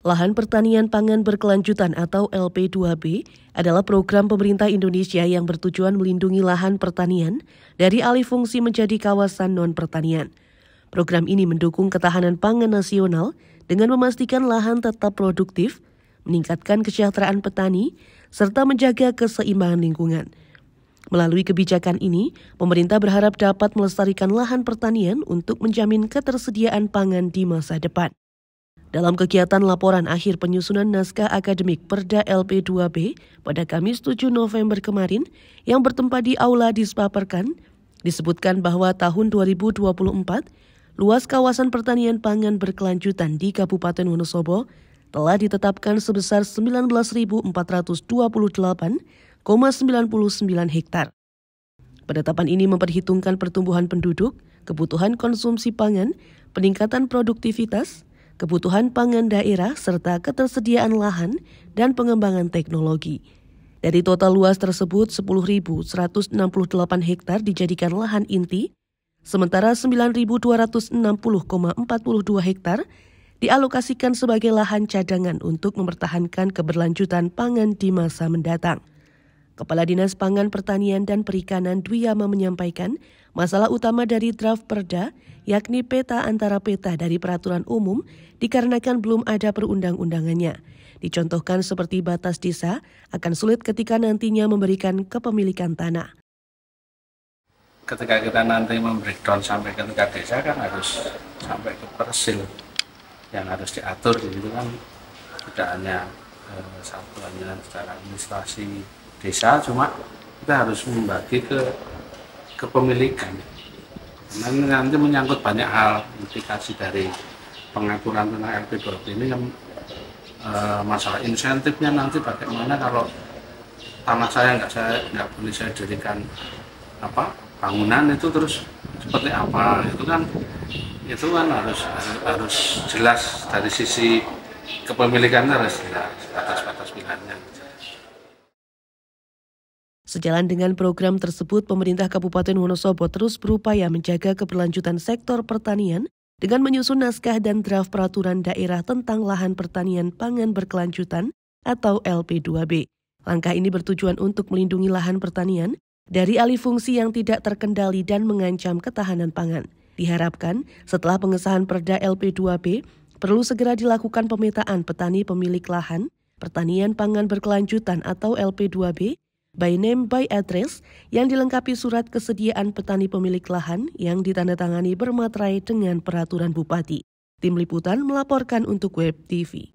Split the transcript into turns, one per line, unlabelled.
Lahan Pertanian Pangan Berkelanjutan atau LP2B adalah program pemerintah Indonesia yang bertujuan melindungi lahan pertanian dari alih fungsi menjadi kawasan non-pertanian. Program ini mendukung ketahanan pangan nasional dengan memastikan lahan tetap produktif, meningkatkan kesejahteraan petani, serta menjaga keseimbangan lingkungan. Melalui kebijakan ini, pemerintah berharap dapat melestarikan lahan pertanian untuk menjamin ketersediaan pangan di masa depan. Dalam kegiatan laporan akhir penyusunan naskah akademik Perda LP2B pada Kamis 7 November kemarin yang bertempat di Aula Dispaperkan, disebutkan bahwa tahun 2024, luas kawasan pertanian pangan berkelanjutan di Kabupaten Wonosobo telah ditetapkan sebesar 19.428,99 hektar. Penetapan ini memperhitungkan pertumbuhan penduduk, kebutuhan konsumsi pangan, peningkatan produktivitas, kebutuhan pangan daerah, serta ketersediaan lahan dan pengembangan teknologi. Dari total luas tersebut, 10.168 hektar dijadikan lahan inti, sementara 9.260,42 hektar dialokasikan sebagai lahan cadangan untuk mempertahankan keberlanjutan pangan di masa mendatang. Kepala Dinas Pangan Pertanian dan Perikanan Dwi Yama menyampaikan, masalah utama dari draft perda yakni peta antara peta dari peraturan umum dikarenakan belum ada perundang-undangannya. Dicontohkan seperti batas desa akan sulit ketika nantinya memberikan kepemilikan tanah.
Ketika kita nanti membreakdown sampai ke tingkat desa kan harus sampai ke persil yang harus diatur, itu kan tidak hanya satuannya secara administrasi desa, cuma kita harus membagi ke kepemilikan. Nanti menyangkut banyak hal, implikasi dari pengaturan tentang LP2B ini yang masalah insentifnya nanti bagaimana kalau tanah saya nggak boleh saya jadikan bangunan itu terus seperti apa, itu kan harus jelas dari sisi kepemilikan, harus jelas batas-batas pilihannya.
Sejalan dengan program tersebut, pemerintah Kabupaten Wonosobo terus berupaya menjaga keberlanjutan sektor pertanian dengan menyusun naskah dan draft peraturan daerah tentang lahan pertanian pangan berkelanjutan atau LP2B. Langkah ini bertujuan untuk melindungi lahan pertanian dari alih fungsi yang tidak terkendali dan mengancam ketahanan pangan. Diharapkan setelah pengesahan Perda LP2B, perlu segera dilakukan pemetaan petani pemilik lahan pertanian pangan berkelanjutan atau LP2B by name by address yang dilengkapi surat kesediaan petani pemilik lahan yang ditandatangani bermaterai dengan peraturan bupati. Tim Liputan melaporkan untuk Web TV.